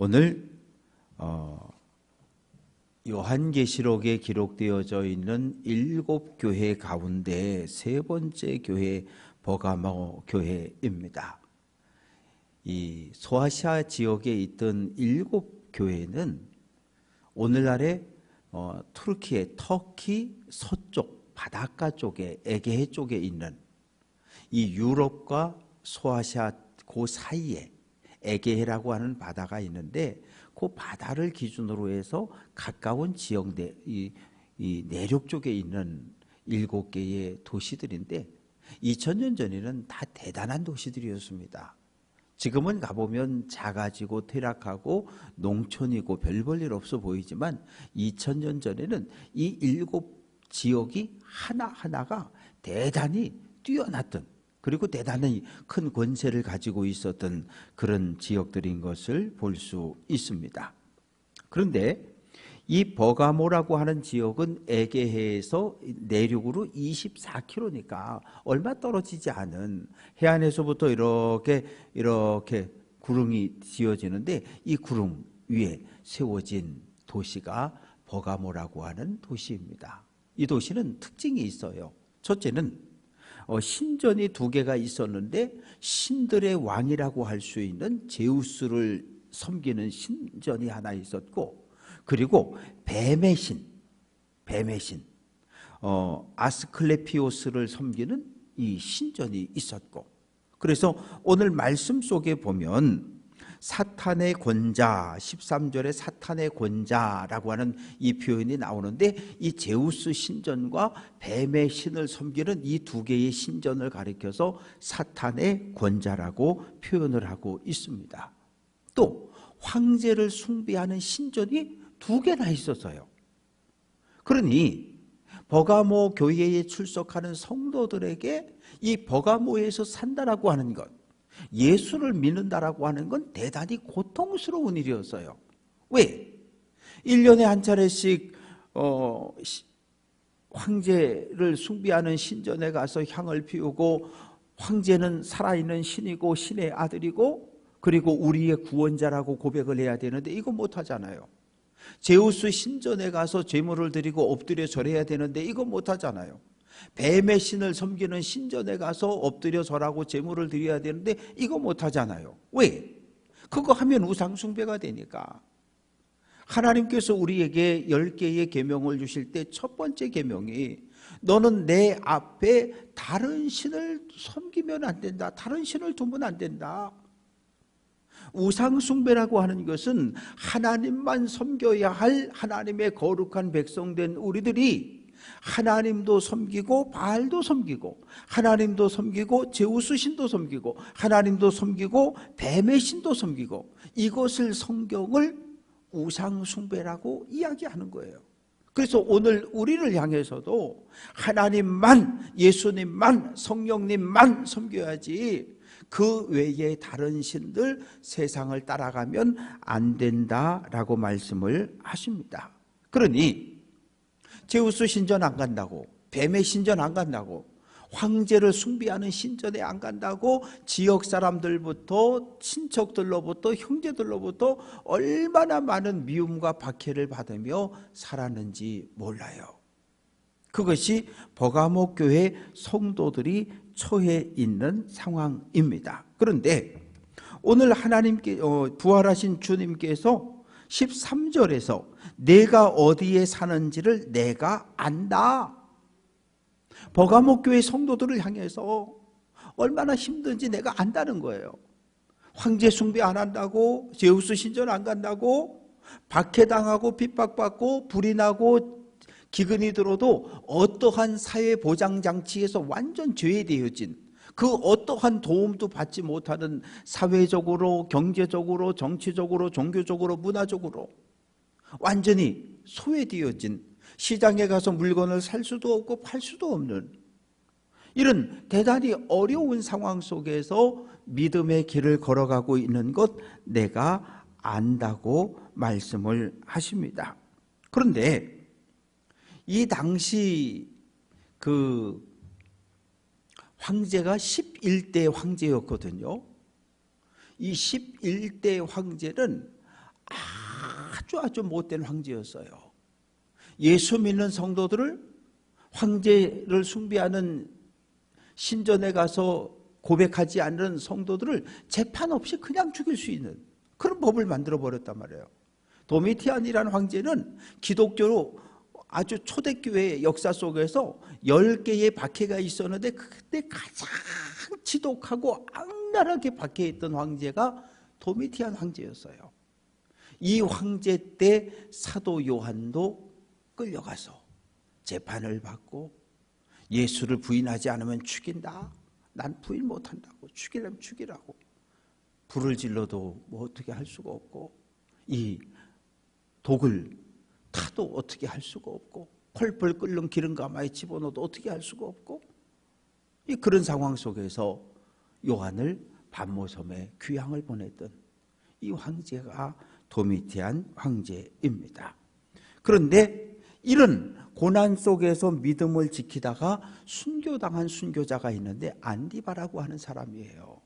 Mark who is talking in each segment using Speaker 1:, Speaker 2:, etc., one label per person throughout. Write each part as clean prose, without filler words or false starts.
Speaker 1: 오늘 요한계시록에 기록되어져 있는 7교회 가운데 세 번째 교회 버가모 교회입니다. 이 소아시아 지역에 있던 7교회는 오늘날의 터키 서쪽 바닷가 쪽에 에게해 쪽에 있는 이 유럽과 소아시아 그 사이에 에게해라고 하는 바다가 있는데 그 바다를 기준으로 해서 가까운 지역 이 내륙 쪽에 있는 7개의 도시들인데 2000년 전에는 다 대단한 도시들이었습니다. 지금은 가보면 작아지고 퇴락하고 농촌이고 별 볼 일 없어 보이지만 2000년 전에는 이 7지역이 하나하나가 대단히 뛰어났던, 그리고 대단히 큰 권세를 가지고 있었던 그런 지역들인 것을 볼 수 있습니다. 그런데 이 버가모라고 하는 지역은 에게해에서 내륙으로 24km니까 얼마 떨어지지 않은, 해안에서부터 이렇게 구릉이 지어지는데 이 구릉 위에 세워진 도시가 버가모라고 하는 도시입니다. 이 도시는 특징이 있어요. 첫째는 신전이 2개가 있었는데 신들의 왕이라고 할 수 있는 제우스를 섬기는 신전이 하나 있었고, 그리고 뱀의 신 아스클레피오스를 섬기는 이 신전이 있었고, 그래서 오늘 말씀 속에 보면 사탄의 권자, 13절에 사탄의 권자라고 하는 이 표현이 나오는데, 이 제우스 신전과 뱀의 신을 섬기는 이 2개의 신전을 가리켜서 사탄의 권자라고 표현을 하고 있습니다. 또 황제를 숭배하는 신전이 2개나 있었어요. 그러니 버가모 교회에 출석하는 성도들에게 이 버가모에서 산다라고 하는 것, 예수를 믿는다라고 하는 건 대단히 고통스러운 일이었어요. 왜? 1년에 한 차례씩 황제를 숭배하는 신전에 가서 향을 피우고, 황제는 살아있는 신이고 신의 아들이고 그리고 우리의 구원자라고 고백을 해야 되는데 이거 못하잖아요. 제우스 신전에 가서 제물을 드리고 엎드려 절해야 되는데 이거 못하잖아요. 뱀의 신을 섬기는 신전에 가서 엎드려 절하고 제물을 드려야 되는데 이거 못하잖아요. 왜? 그거 하면 우상 숭배가 되니까. 하나님께서 우리에게 10개의 계명을 주실 때 첫 번째 계명이 너는 내 앞에 다른 신을 섬기면 안 된다. 다른 신을 두면 안 된다. 우상 숭배라고 하는 것은 하나님만 섬겨야 할 하나님의 거룩한 백성된 우리들이 하나님도 섬기고 바알도 섬기고 하나님도 섬기고 제우스 신도 섬기고 하나님도 섬기고 뱀의 신도 섬기고, 이것을 성경을 우상 숭배라고 이야기하는 거예요. 그래서 오늘 우리를 향해서도 하나님만, 예수님만, 성령님만 섬겨야지 그 외에 다른 신들, 세상을 따라가면 안 된다라고 말씀을 하십니다. 그러니 제우스 신전 안 간다고, 뱀의 신전 안 간다고, 황제를 숭배하는 신전에 안 간다고 지역 사람들부터, 친척들로부터, 형제들로부터 얼마나 많은 미움과 박해를 받으며 살았는지 몰라요. 그것이 버가모 교회 성도들이 처해 있는 상황입니다. 그런데 오늘 하나님께 부활하신 주님께서 13절에서 내가 어디에 사는지를 내가 안다. 버가모 교회 성도들을 향해서 얼마나 힘든지 내가 안다는 거예요. 황제 숭배 안 한다고, 제우스 신전 안 간다고, 박해당하고 핍박받고 불이 나고 기근이 들어도 어떠한 사회보장장치에서 완전 제외되어진, 그 어떠한 도움도 받지 못하는, 사회적으로, 경제적으로, 정치적으로, 종교적으로, 문화적으로 완전히 소외되어진, 시장에 가서 물건을 살 수도 없고 팔 수도 없는 이런 대단히 어려운 상황 속에서 믿음의 길을 걸어가고 있는 것 내가 안다고 말씀을 하십니다. 그런데 이 당시 그 황제가 11대 황제였거든요. 이 11대 황제는 아주 못된 황제였어요. 예수 믿는 성도들을 황제를 숭배하는 신전에 가서 고백하지 않는 성도들을 재판 없이 그냥 죽일 수 있는 그런 법을 만들어 버렸단 말이에요. 도미티안이라는 황제는 기독교로 아주 초대교회의 역사 속에서 10개의 박해가 있었는데 그때 가장 지독하고 악랄하게 박해했던 황제가 도미티안 황제였어요. 이 황제 때 사도 요한도 끌려가서 재판을 받고 예수를 부인하지 않으면 죽인다. 난 부인 못한다고. 죽이려면 죽이라고. 불을 질러도 뭐 어떻게 할 수가 없고 이 독을 타도 어떻게 할 수가 없고 펄펄 끓는 기름 가마에 집어넣어도 어떻게 할 수가 없고 그런 상황 속에서 요한을 반모섬에 귀향을 보냈던 이 황제가 도미티안 황제입니다. 그런데 이런 고난 속에서 믿음을 지키다가 순교당한 순교자가 있는데 안디바라고 하는 사람이에요.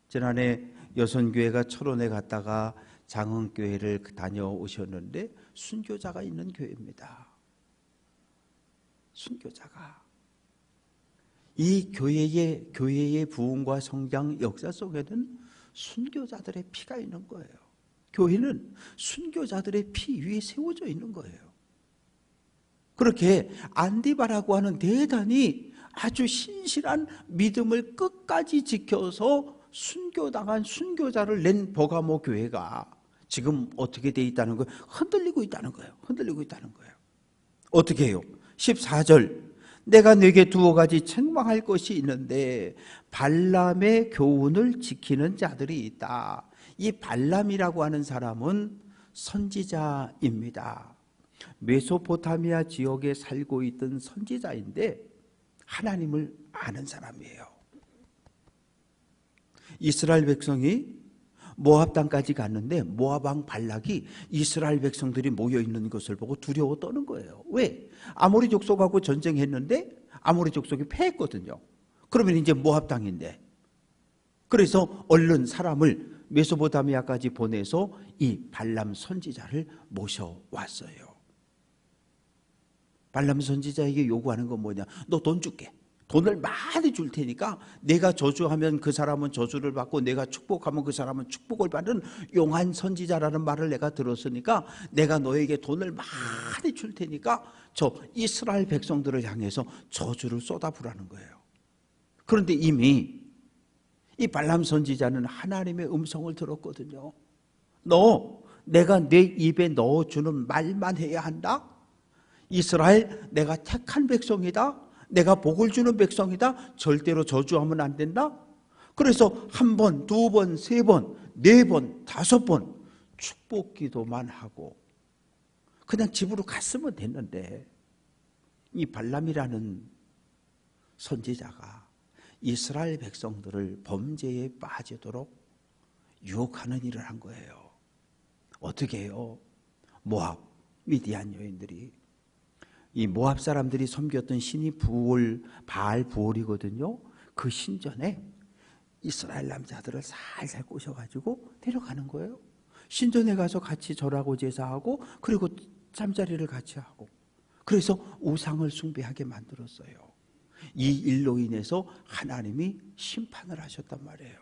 Speaker 1: 지난해 여선교회가 철원에 갔다가 장흥교회를 다녀오셨는데 순교자가 있는 교회입니다. 순교자가. 이 교회의 부흥과 성장 역사 속에는 순교자들의 피가 있는 거예요. 교회는 순교자들의 피 위에 세워져 있는 거예요. 그렇게 안디바라고 하는 대단히 아주 신실한 믿음을 끝까지 지켜서 순교당한 순교자를 낸 버가모 교회가 지금 어떻게 돼 있다는 거예요? 흔들리고 있다는 거예요. 흔들리고 있다는 거예요. 어떻게 해요? 14절 내가 네게 두어 가지 책망할 것이 있는데 발람의 교훈을 지키는 자들이 있다. 이 발람이라고 하는 사람은 선지자입니다. 메소포타미아 지역에 살고 있던 선지자인데 하나님을 아는 사람이에요. 이스라엘 백성이 모압 땅까지 갔는데 모압 왕 발락이 이스라엘 백성들이 모여 있는 것을 보고 두려워 떠는 거예요. 왜? 아모리 족속하고 전쟁했는데 아모리 족속이 패했거든요. 그러면 이제 모압 땅인데 그래서 얼른 사람을 메소포타미아까지 보내서 이 발람 선지자를 모셔왔어요. 발람 선지자에게 요구하는 건 뭐냐? 너 돈 줄게. 돈을 많이 줄 테니까 내가 저주하면 그 사람은 저주를 받고 내가 축복하면 그 사람은 축복을 받는 용한 선지자라는 말을 내가 들었으니까 내가 너에게 돈을 많이 줄 테니까 저 이스라엘 백성들을 향해서 저주를 쏟아부라는 거예요. 그런데 이미 이 발람 선지자는 하나님의 음성을 들었거든요. 너 내가 내 입에 넣어주는 말만 해야 한다. 이스라엘 내가 택한 백성이다. 내가 복을 주는 백성이다. 절대로 저주하면 안 된다. 그래서 한 번, 두 번, 세 번, 네 번, 다섯 번 축복 기도만 하고 그냥 집으로 갔으면 됐는데 이 발람이라는 선지자가 이스라엘 백성들을 범죄에 빠지도록 유혹하는 일을 한 거예요. 어떻게 해요? 모압, 미디안 여인들이 이 모압 사람들이 섬겼던 신이 바알 부올이거든요. 그 신전에 이스라엘 남자들을 살살 꼬셔가지고 데려가는 거예요. 신전에 가서 같이 절하고 제사하고 그리고 잠자리를 같이 하고 그래서 우상을 숭배하게 만들었어요. 이 일로 인해서 하나님이 심판을 하셨단 말이에요.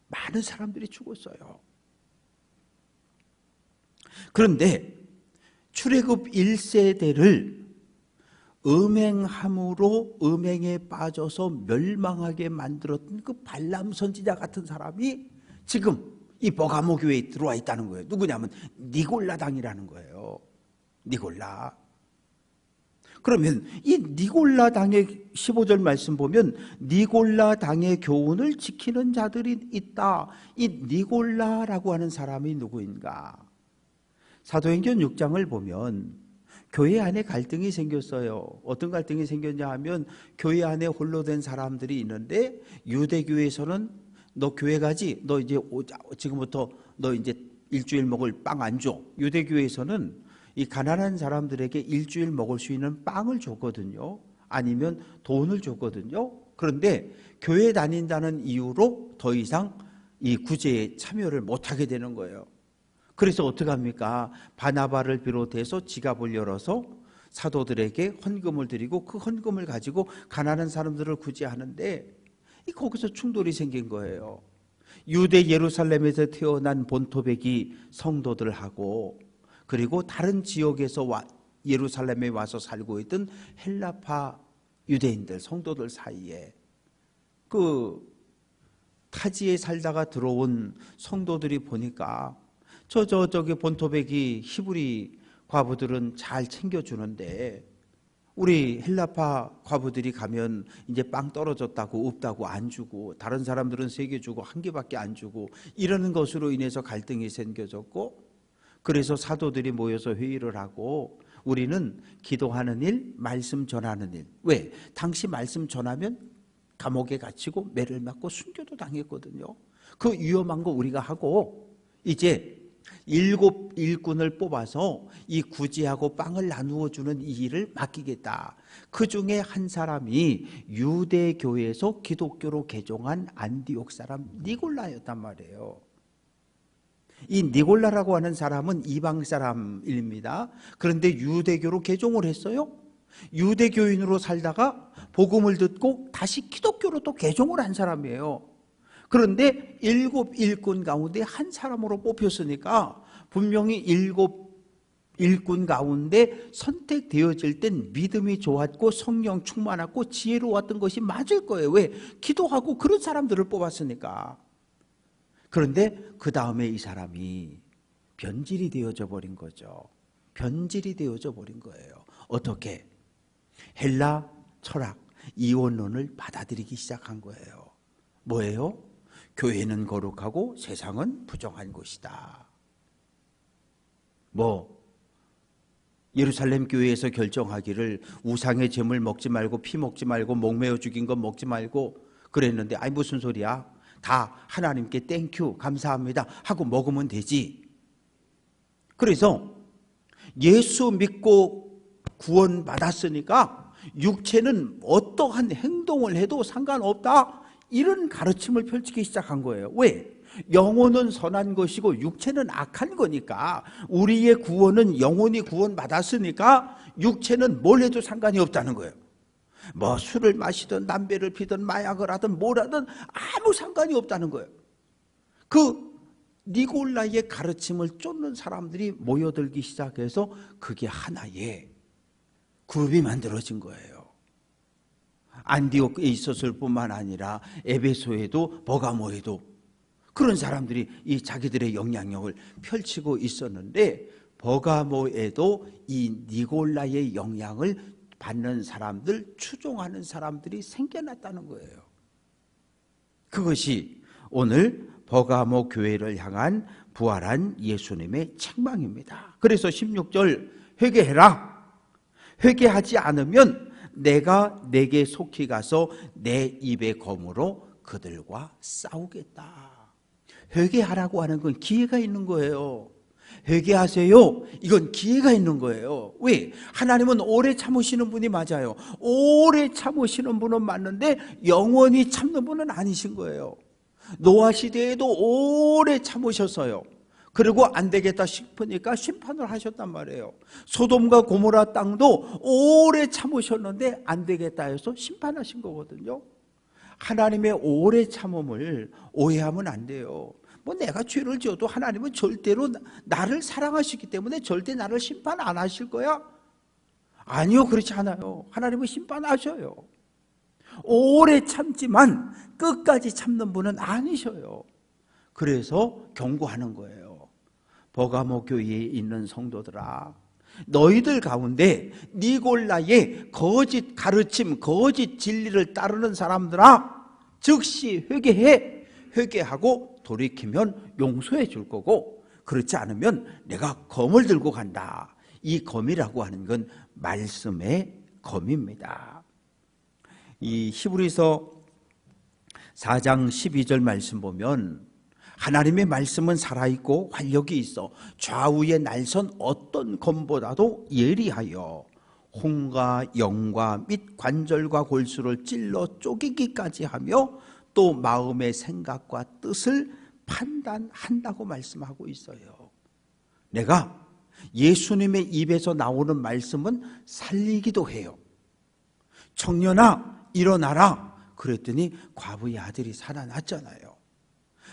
Speaker 1: 많은 사람들이 죽었어요. 그런데 출애굽 1세대를 음행함으로 음행에 빠져서 멸망하게 만들었던 그 발람 선지자 같은 사람이 지금 이 버가모 교회에 들어와 있다는 거예요. 누구냐면 니골라 당이라는 거예요. 니골라. 그러면 이 니골라 당의 15절 말씀 보면 니골라 당의 교훈을 지키는 자들이 있다. 이 니골라라고 하는 사람이 누구인가? 사도행전 6장을 보면 교회 안에 갈등이 생겼어요. 어떤 갈등이 생겼냐 하면 교회 안에 홀로 된 사람들이 있는데 유대교회에서는 너 교회 가지? 너 이제 지금부터 너 이제 일주일 먹을 빵 안 줘. 유대교회에서는 이 가난한 사람들에게 일주일 먹을 수 있는 빵을 줬거든요. 아니면 돈을 줬거든요. 그런데 교회 다닌다는 이유로 더 이상 이 구제에 참여를 못하게 되는 거예요. 그래서 어떡합니까? 바나바를 비롯해서 지갑을 열어서 사도들에게 헌금을 드리고 그 헌금을 가지고 가난한 사람들을 구제하는데 거기서 충돌이 생긴 거예요. 유대 예루살렘에서 태어난 본토백이 성도들하고 그리고 다른 지역에서 예루살렘에 와서 살고 있던 헬라파 유대인들 성도들 사이에 그 타지에 살다가 들어온 성도들이 보니까 저기 본토백이 히브리 과부들은 잘 챙겨주는데 우리 헬라파 과부들이 가면 이제 빵 떨어졌다고 없다고 안 주고 다른 사람들은 3개 주고 1개밖에 안 주고 이러는 것으로 인해서 갈등이 생겨졌고 그래서 사도들이 모여서 회의를 하고 우리는 기도하는 일, 말씀 전하는 일. 왜? 당시 말씀 전하면 감옥에 갇히고 매를 맞고 순교도 당했거든요. 그 위험한 거 우리가 하고 이제 7 일꾼을 뽑아서 이 구제하고 빵을 나누어 주는 이 일을 맡기겠다. 그 중에 한 사람이 유대교에서 기독교로 개종한 안디옥 사람 니골라였단 말이에요. 이 니골라라고 하는 사람은 이방 사람입니다. 그런데 유대교로 개종을 했어요. 유대교인으로 살다가 복음을 듣고 다시 기독교로 또 개종을 한 사람이에요. 그런데 7 일꾼 가운데 한 사람으로 뽑혔으니까 분명히 7 일꾼 가운데 선택되어질 땐 믿음이 좋았고 성령 충만하고 지혜로웠던 것이 맞을 거예요. 왜? 기도하고 그런 사람들을 뽑았으니까. 그런데 그 다음에 이 사람이 변질이 되어져 버린 거죠. 변질이 되어져 버린 거예요. 어떻게? 헬라 철학, 이원론을 받아들이기 시작한 거예요. 뭐예요? 교회는 거룩하고 세상은 부정한 곳이다. 예루살렘 교회에서 결정하기를 우상의 제물 먹지 말고 피 먹지 말고 목매어 죽인 것 먹지 말고 그랬는데 무슨 소리야? 다 하나님께 땡큐 감사합니다 하고 먹으면 되지. 그래서 예수 믿고 구원받았으니까 육체는 어떠한 행동을 해도 상관없다. 이런 가르침을 펼치기 시작한 거예요. 왜? 영혼은 선한 것이고 육체는 악한 거니까 우리의 구원은 영혼이 구원받았으니까 육체는 뭘 해도 상관이 없다는 거예요. 술을 마시든 담배를 피든 마약을 하든 뭘 하든 아무 상관이 없다는 거예요. 그 니골라의 가르침을 쫓는 사람들이 모여들기 시작해서 그게 하나의 그룹이 만들어진 거예요. 안디옥에 있었을 뿐만 아니라 에베소에도 버가모에도 그런 사람들이 이 자기들의 영향력을 펼치고 있었는데 버가모에도 이 니골라의 영향을 받는 사람들, 추종하는 사람들이 생겨났다는 거예요. 그것이 오늘 버가모 교회를 향한 부활한 예수님의 책망입니다. 그래서 16절 회개해라. 회개하지 않으면 내가 내게 속히 가서 내 입의 검으로 그들과 싸우겠다. 회개하라고 하는 건 기회가 있는 거예요. 회개하세요. 이건 기회가 있는 거예요. 왜? 하나님은 오래 참으시는 분이 맞아요. 오래 참으시는 분은 맞는데 영원히 참는 분은 아니신 거예요. 노아 시대에도 오래 참으셨어요. 그리고 안 되겠다 싶으니까 심판을 하셨단 말이에요. 소돔과 고모라 땅도 오래 참으셨는데 안 되겠다 해서 심판하신 거거든요. 하나님의 오래 참음을 오해하면 안 돼요. 내가 죄를 지어도 하나님은 절대로 나를 사랑하시기 때문에 절대 나를 심판 안 하실 거야? 아니요, 그렇지 않아요. 하나님은 심판하셔요. 오래 참지만 끝까지 참는 분은 아니셔요. 그래서 경고하는 거예요. 버가모 교회에 있는 성도들아, 너희들 가운데 니골라의 거짓 가르침, 거짓 진리를 따르는 사람들아, 즉시 회개해. 회개하고 돌이키면 용서해 줄 거고, 그렇지 않으면 내가 검을 들고 간다. 이 검이라고 하는 건 말씀의 검입니다. 이 히브리서 4장 12절 말씀 보면 하나님의 말씀은 살아있고 활력이 있어 좌우의 날선 어떤 검보다도 예리하여 혼과 영과 및 관절과 골수를 찔러 쪼개기까지 하며 또 마음의 생각과 뜻을 판단한다고 말씀하고 있어요. 내가 예수님의 입에서 나오는 말씀은 살리기도 해요. 청년아 일어나라 그랬더니 과부의 아들이 살아났잖아요.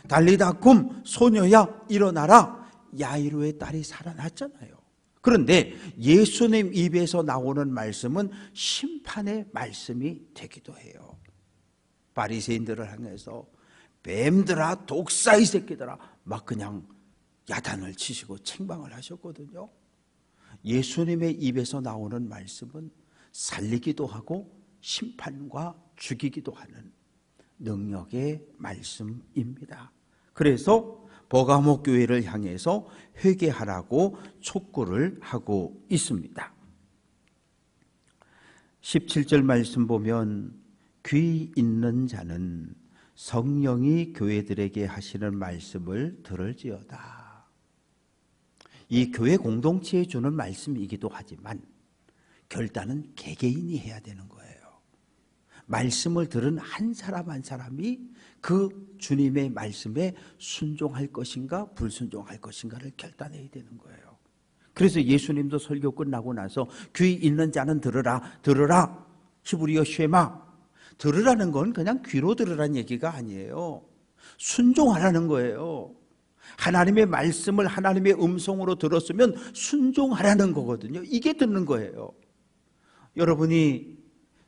Speaker 1: 달리다 굼 소녀야 일어나라 야이로의 딸이 살아났잖아요. 그런데 예수님 입에서 나오는 말씀은 심판의 말씀이 되기도 해요. 바리새인들을 향해서 뱀들아 독사의 새끼들아 막 그냥 야단을 치시고 책망을 하셨거든요. 예수님의 입에서 나오는 말씀은 살리기도 하고 심판과 죽이기도 하는 능력의 말씀입니다. 그래서 버가모 교회를 향해서 회개하라고 촉구를 하고 있습니다. 17절 말씀 보면 귀 있는 자는 성령이 교회들에게 하시는 말씀을 들을지어다. 이 교회 공동체에 주는 말씀이기도 하지만 결단은 개개인이 해야 되는 거예요. 말씀을 들은 한 사람 한 사람이 그 주님의 말씀에 순종할 것인가 불순종할 것인가를 결단해야 되는 거예요. 그래서 예수님도 설교 끝나고 나서 귀 있는 자는 들으라 들으라 히브리어 쉐마 들으라는 건 그냥 귀로 들으라는 얘기가 아니에요. 순종하라는 거예요. 하나님의 말씀을 하나님의 음성으로 들었으면 순종하라는 거거든요. 이게 듣는 거예요. 여러분이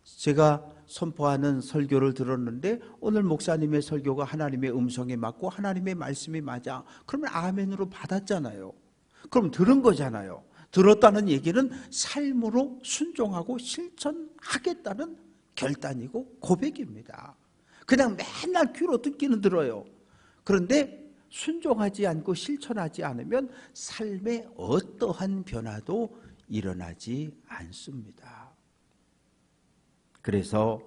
Speaker 1: 제가 선포하는 설교를 들었는데 오늘 목사님의 설교가 하나님의 음성에 맞고 하나님의 말씀이 맞아. 그러면 아멘으로 받았잖아요. 그럼 들은 거잖아요. 들었다는 얘기는 삶으로 순종하고 실천하겠다는 결단이고 고백입니다. 그냥 맨날 귀로 듣기는 들어요. 그런데 순종하지 않고 실천하지 않으면 삶에 어떠한 변화도 일어나지 않습니다. 그래서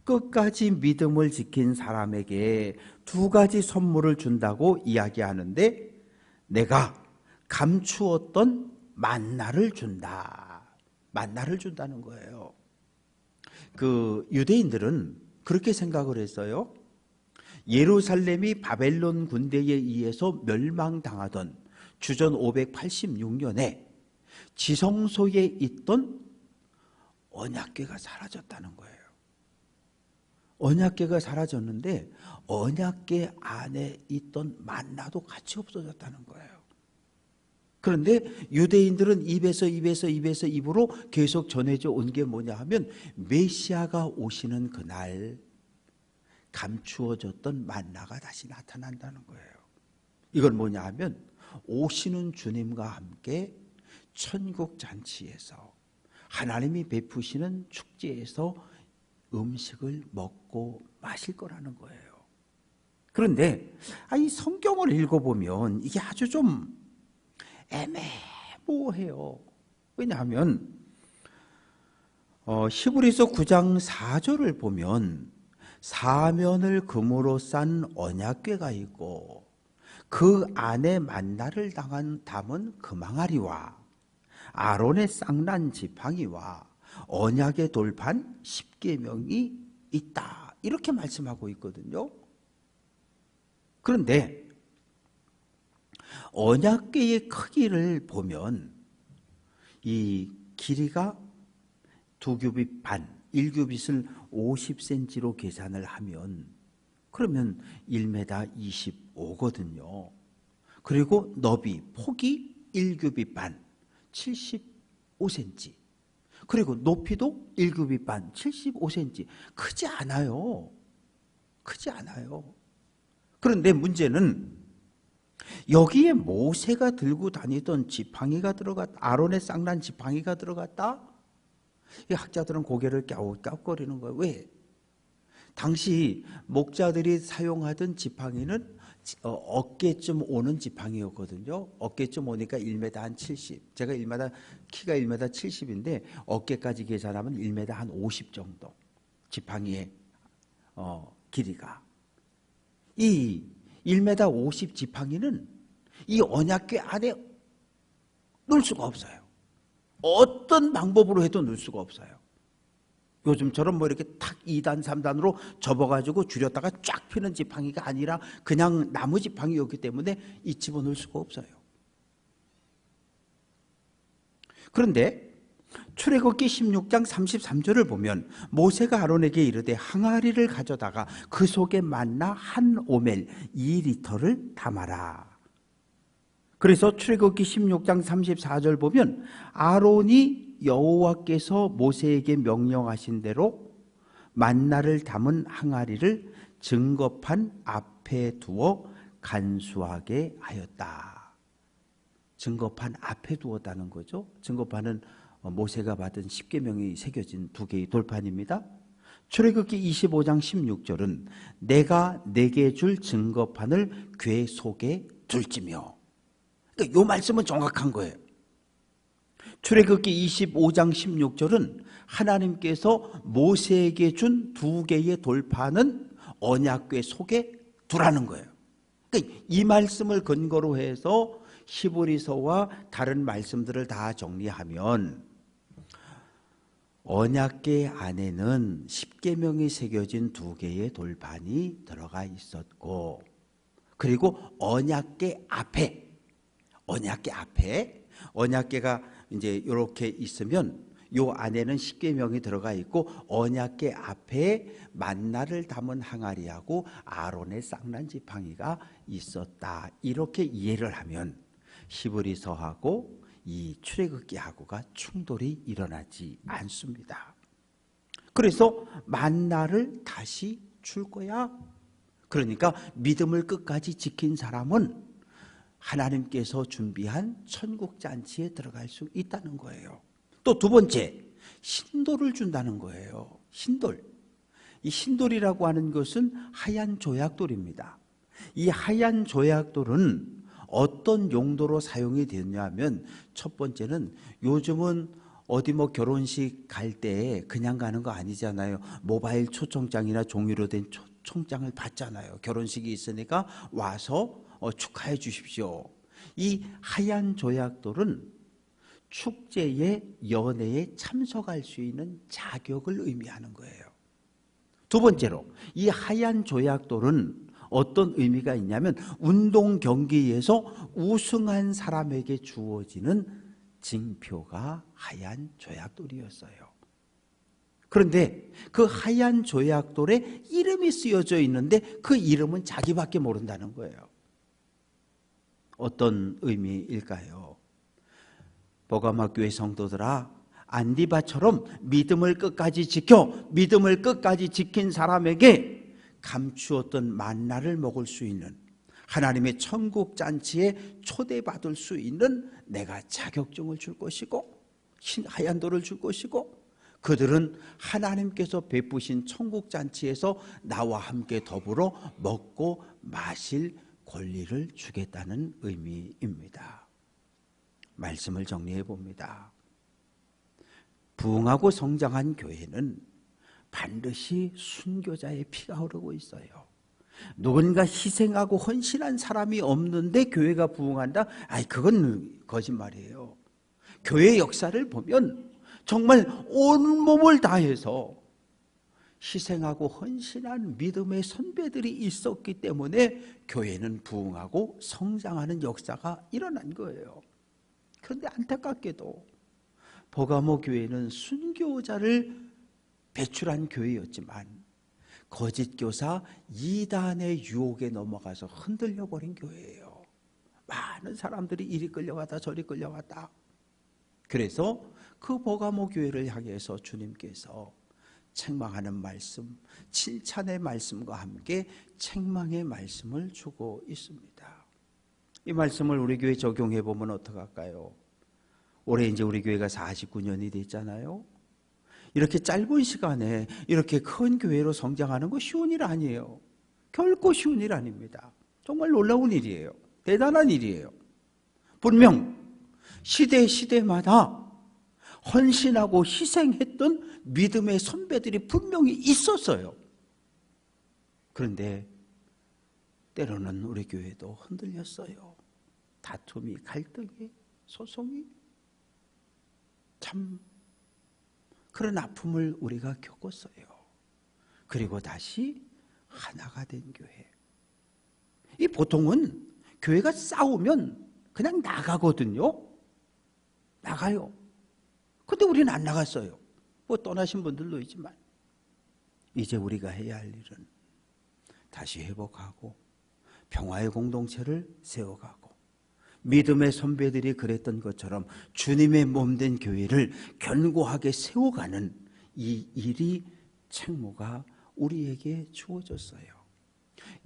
Speaker 1: 끝까지 믿음을 지킨 사람에게 두 가지 선물을 준다고 이야기하는데 내가 감추었던 만나를 준다. 만나를 준다는 거예요. 그 유대인들은 그렇게 생각을 했어요. 예루살렘이 바벨론 군대에 의해서 멸망당하던 주전 586년에 지성소에 있던 언약궤가 사라졌다는 거예요. 언약궤가 사라졌는데 언약궤 안에 있던 만나도 같이 없어졌다는 거예요. 그런데 유대인들은 입에서 입으로 계속 전해져 온 게 뭐냐 하면 메시아가 오시는 그날 감추어졌던 만나가 다시 나타난다는 거예요. 이건 뭐냐 하면 오시는 주님과 함께 천국 잔치에서 하나님이 베푸시는 축제에서 음식을 먹고 마실 거라는 거예요. 그런데 이 성경을 읽어보면 이게 아주 좀 애매모호해요. 왜냐하면 히브리서 9장 4절을 보면 사면을 금으로 싼 언약궤가 있고 그 안에 만나를 담은 금항아리와 아론의 쌍난 지팡이와 언약의 돌판 10계명이 있다. 이렇게 말씀하고 있거든요. 그런데 언약궤의 크기를 보면 이 길이가 2규빗 반, 1규빗을 50cm로 계산을 하면 그러면 1m 25거든요. 그리고 너비, 폭이 1규빗 반, 75cm. 그리고 높이도 1규빗 반, 75cm. 크지 않아요. 크지 않아요. 그런데 문제는 여기에 모세가 들고 다니던 지팡이가 들어갔다. 아론의 쌍난 지팡이가 들어갔다. 이 학자들은 고개를 갸웃갸웃거리는 거예요. 왜? 당시 목자들이 사용하던 지팡이는 어깨쯤 오는 지팡이였거든요. 어깨쯤 오니까 1m 한 70. 제가 키가 1m 70인데 어깨까지 계산하면 1m 한 50 정도. 지팡이의 길이가. 이 1m 50 지팡이는 이 언약궤 안에 넣을 수가 없어요. 어떤 방법으로 해도 넣을 수가 없어요. 요즘처럼 뭐 이렇게 탁 2단 3단으로 접어가지고 줄였다가 쫙 펴는 지팡이가 아니라 그냥 나무 지팡이였기 때문에 이 집어넣을 수가 없어요. 그런데 출애굽기 16장 33절을 보면 모세가 아론에게 이르되 항아리를 가져다가 그 속에 만나 한 오멜 2리터를 담아라. 그래서 출애굽기 16장 34절 보면 아론이 여호와께서 모세에게 명령하신 대로 만나를 담은 항아리를 증거판 앞에 두어 간수하게 하였다. 증거판 앞에 두었다는 거죠. 증거판은 모세가 받은 10계명이 새겨진 2개의 돌판입니다. 출애굽기 25장 16절은 내가 내게 줄 증거판을 궤 속에 둘지며, 그러니까 이 말씀은 정확한 거예요. 출애굽기 25장 16절은 하나님께서 모세에게 준 2개의 돌판은 언약궤 속에 두라는 거예요. 그러니까 이 말씀을 근거로 해서 히브리서와 다른 말씀들을 다 정리하면 언약궤 안에는 10계명이 새겨진 2개의 돌판이 들어가 있었고, 그리고 언약궤 앞에 언약궤가 이제 이렇게 있으면 요 안에는 10계명이 들어가 있고 언약궤 앞에 만나를 담은 항아리하고 아론의 쌍난 지팡이가 있었다. 이렇게 이해를 하면 히브리서하고 이 출애굽기하고가 충돌이 일어나지 않습니다. 그래서 만나를 다시 줄 거야. 그러니까 믿음을 끝까지 지킨 사람은 하나님께서 준비한 천국잔치에 들어갈 수 있다는 거예요. 또 2번째, 신돌을 준다는 거예요. 신돌. 이 신돌이라고 하는 것은 하얀 조약돌입니다. 이 하얀 조약돌은 어떤 용도로 사용이 되냐면, 첫 번째는 요즘은 어디 뭐 결혼식 갈 때 그냥 가는 거 아니잖아요. 모바일 초청장이나 종이로 된 초청장을 받잖아요. 결혼식이 있으니까 와서 축하해 주십시오. 이 하얀 조약돌은 축제에 연회에 참석할 수 있는 자격을 의미하는 거예요. 2번째로 이 하얀 조약돌은 어떤 의미가 있냐면 운동 경기에서 우승한 사람에게 주어지는 징표가 하얀 조약돌이었어요. 그런데 그 하얀 조약돌에 이름이 쓰여져 있는데 그 이름은 자기밖에 모른다는 거예요. 어떤 의미일까요? 버가마교회 성도들아, 안디바처럼 믿음을 끝까지 지킨 사람에게 감추었던 만나를 먹을 수 있는, 하나님의 천국 잔치에 초대받을 수 있는 내가 자격증을 줄 것이고 하얀 돌을 줄 것이고, 그들은 하나님께서 베푸신 천국 잔치에서 나와 함께 더불어 먹고 마실 권리를 주겠다는 의미입니다. 말씀을 정리해 봅니다. 부흥하고 성장한 교회는 반드시 순교자의 피가 흐르고 있어요. 누군가 희생하고 헌신한 사람이 없는데 교회가 부흥한다? 그건 거짓말이에요. 교회 역사를 보면 정말 온몸을 다해서 희생하고 헌신한 믿음의 선배들이 있었기 때문에 교회는 부흥하고 성장하는 역사가 일어난 거예요. 그런데 안타깝게도 버가모 교회는 순교자를 배출한 교회였지만 거짓 교사 이단의 유혹에 넘어가서 흔들려 버린 교회예요. 많은 사람들이 이리 끌려갔다 저리 끌려갔다. 그래서 그 버가모 교회를 향해서 주님께서 책망하는 말씀, 칭찬의 말씀과 함께 책망의 말씀을 주고 있습니다. 이 말씀을 우리 교회에 적용해 보면 어떡할까요? 올해 이제 우리 교회가 49년이 됐잖아요. 이렇게 짧은 시간에 이렇게 큰 교회로 성장하는 거 쉬운 일 아니에요. 결코 쉬운 일 아닙니다. 정말 놀라운 일이에요. 대단한 일이에요. 분명 시대마다 헌신하고 희생했던 믿음의 선배들이 분명히 있었어요. 그런데 때로는 우리 교회도 흔들렸어요. 다툼이, 갈등이, 소송이, 참 그런 아픔을 우리가 겪었어요. 그리고 다시 하나가 된 교회. 이 보통은 교회가 싸우면 그냥 나가거든요. 나가요. 근데 우리는 안 나갔어요. 뭐 떠나신 분들도 있지만 이제 우리가 해야 할 일은 다시 회복하고 평화의 공동체를 세워가고 믿음의 선배들이 그랬던 것처럼 주님의 몸된 교회를 견고하게 세워가는 이 일이 책무가 우리에게 주어졌어요.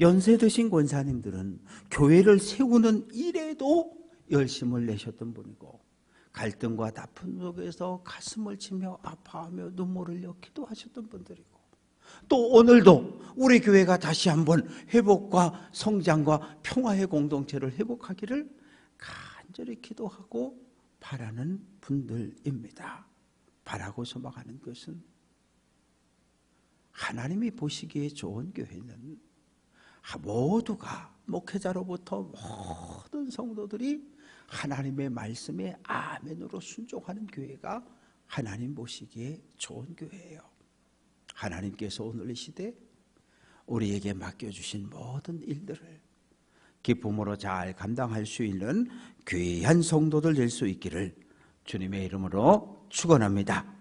Speaker 1: 연세 드신 권사님들은 교회를 세우는 일에도 열심을 내셨던 분이고 갈등과 다툼 속에서 가슴을 치며 아파하며 눈물을 흘려 기도하셨던 분들이고 또 오늘도 우리 교회가 다시 한번 회복과 성장과 평화의 공동체를 회복하기를 간절히 기도하고 바라는 분들입니다. 바라고 소망하는 것은 하나님이 보시기에 좋은 교회는 모두가 목회자로부터 모든 성도들이 하나님의 말씀에 아멘으로 순종하는 교회가 하나님 보시기에 좋은 교회예요. 하나님께서 오늘 이 시대 우리에게 맡겨주신 모든 일들을 기쁨으로 잘 감당할 수 있는 귀한 성도들 될 수 있기를 주님의 이름으로 축원합니다.